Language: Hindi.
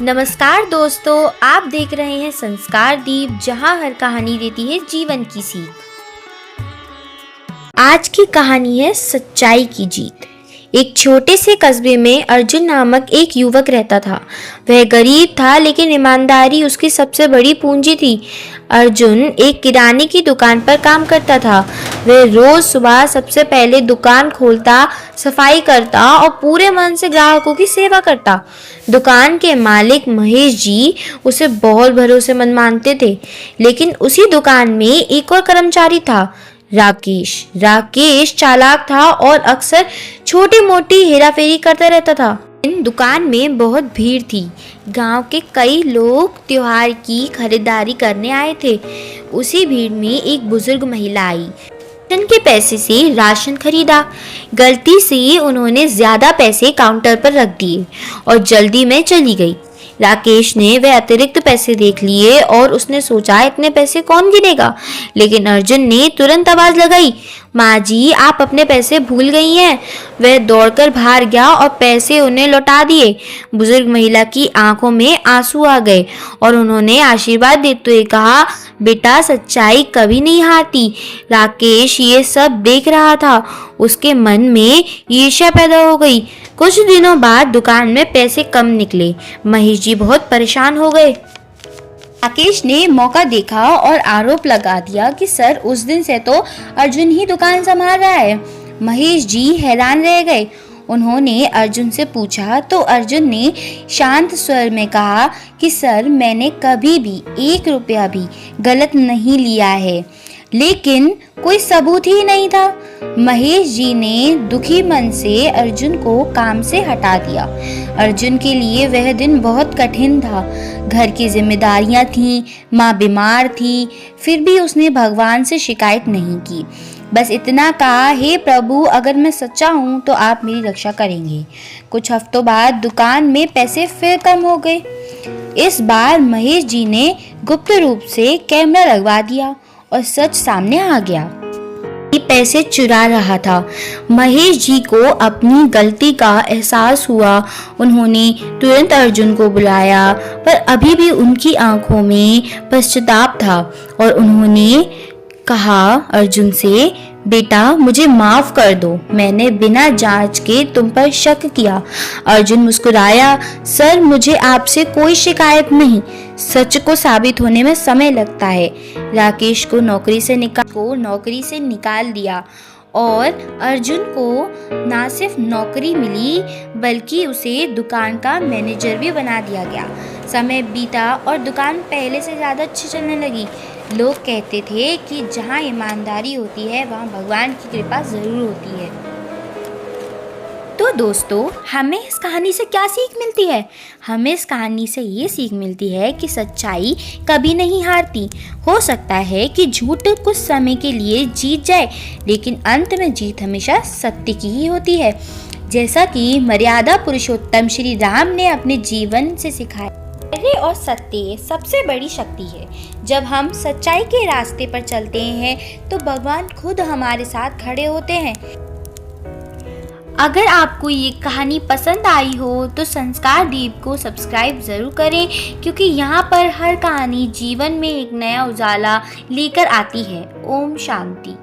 नमस्कार दोस्तों, आप देख रहे हैं संस्कार दीप, जहां हर कहानी देती है जीवन की सीख। आज की कहानी है सच्चाई की जीत। एक छोटे से कस्बे में अर्जुन नामक एक युवक रहता था। वह गरीब था, लेकिन ईमानदारी उसकी सबसे बड़ी पूंजी थी। अर्जुन एक किराने की दुकान पर काम करता था। वह रोज सुबह सबसे पहले दुकान खोलता, सफाई करता और पूरे मन से ग्राहकों की सेवा करता। दुकान के मालिक महेश जी उसे बहुत भरोसेमंद मानते थे। लेकिन उसी दुकान में एक और कर्मचारी था, राकेश चालाक था और अक्सर छोटी मोटी हेराफेरी करता रहता था। इन दुकान में बहुत भीड़ थी। गांव के कई लोग त्योहार की खरीदारी करने आए थे। उसी भीड़ में एक बुजुर्ग महिला आई। राशन के पैसे से राशन खरीदा। गलती से उन्होंने ज्यादा पैसे काउंटर पर रख दिए और जल्दी में चली गई। राकेश ने वह अतिरिक्त पैसे देख लिए और उसने सोचा इतने पैसे कौन गिनेगा। लेकिन अर्जुन ने तुरंत आवाज लगाई, माँ जी, आप अपने पैसे भूल गई हैं। वह दौड़कर बाहर गया और पैसे उन्हें लौटा दिए। बुजुर्ग महिला की आंखों में आंसू आ गए और उन्होंने आशीर्वाद देते हुए कहा, बेटा, सच्चाई कभी नहीं हारती। राकेश ये सब देख रहा था। उसके मन में ईर्ष्या पैदा हो गई। कुछ दिनों बाद दुकान में पैसे कम निकले। महेश जी बहुत परेशान हो गए। राकेश ने मौका देखा और आरोप लगा दिया कि सर, उस दिन से तो अर्जुन ही दुकान संभाल रहा है। महेश जी हैरान रह गए। उन्होंने अर्जुन से पूछा तो अर्जुन ने शांत स्वर में कहा कि सर, मैंने कभी भी 1 रुपया भी गलत नहीं लिया है, लेकिन कोई सबूत ही नहीं था। महेश जी ने दुखी मन से अर्जुन को काम से हटा दिया। अर्जुन के लिए वह दिन बहुत कठिन था। घर की जिम्मेदारियां थीं, माँ बीमार थी, फिर भी उसने भगवान से शिकायत नहीं की। बस इतना कहा, हे प्रभु, अगर मैं सच्चा हूँ तो आप मेरी रक्षा करेंगे। कुछ हफ्तों बाद दुकान में पैसे फिर कम हो गए। इस बार महेश जी ने गुप्त रूप से कैमरा लगवा दिया और सच सामने आ गया। पैसे चुरा रहा था। महेश जी को अपनी गलती का एहसास हुआ। उन्होंने तुरंत अर्जुन को बुलाया, पर अभी भी उनकी आंखों में पश्चाताप था और उन्होंने कहा अर्जुन से, बेटा, मुझे माफ कर दो, मैंने बिना जांच के तुम पर शक किया। अर्जुन मुस्कुराया, सर, मुझे आपसे कोई शिकायत नहीं। सच को साबित होने में समय लगता है। राकेश को नौकरी से निकाल दिया और अर्जुन को ना सिर्फ नौकरी मिली, बल्कि उसे दुकान का मैनेजर भी बना दिया गया। समय बीता और दुकान पहले से ज़्यादा अच्छी चलने लगी। लोग कहते थे कि जहाँ ईमानदारी होती है, वहाँ भगवान की कृपा ज़रूर होती है। तो दोस्तों, हमें इस कहानी से क्या सीख मिलती है? हमें इस कहानी से ये सीख मिलती है कि सच्चाई कभी नहीं हारती। हो सकता है कि झूठ कुछ समय के लिए जीत जाए, लेकिन अंत में जीत हमेशा सत्य की ही होती है। जैसा कि मर्यादा पुरुषोत्तम श्री राम ने अपने जीवन से सिखाया, धैर्य और सत्य सबसे बड़ी शक्ति है। जब हम सच्चाई के रास्ते पर चलते हैं तो भगवान खुद हमारे साथ खड़े होते हैं। अगर आपको ये कहानी पसंद आई हो तो संस्कार दीप को सब्सक्राइब ज़रूर करें, क्योंकि यहाँ पर हर कहानी जीवन में एक नया उजाला लेकर आती है। ओम शांति।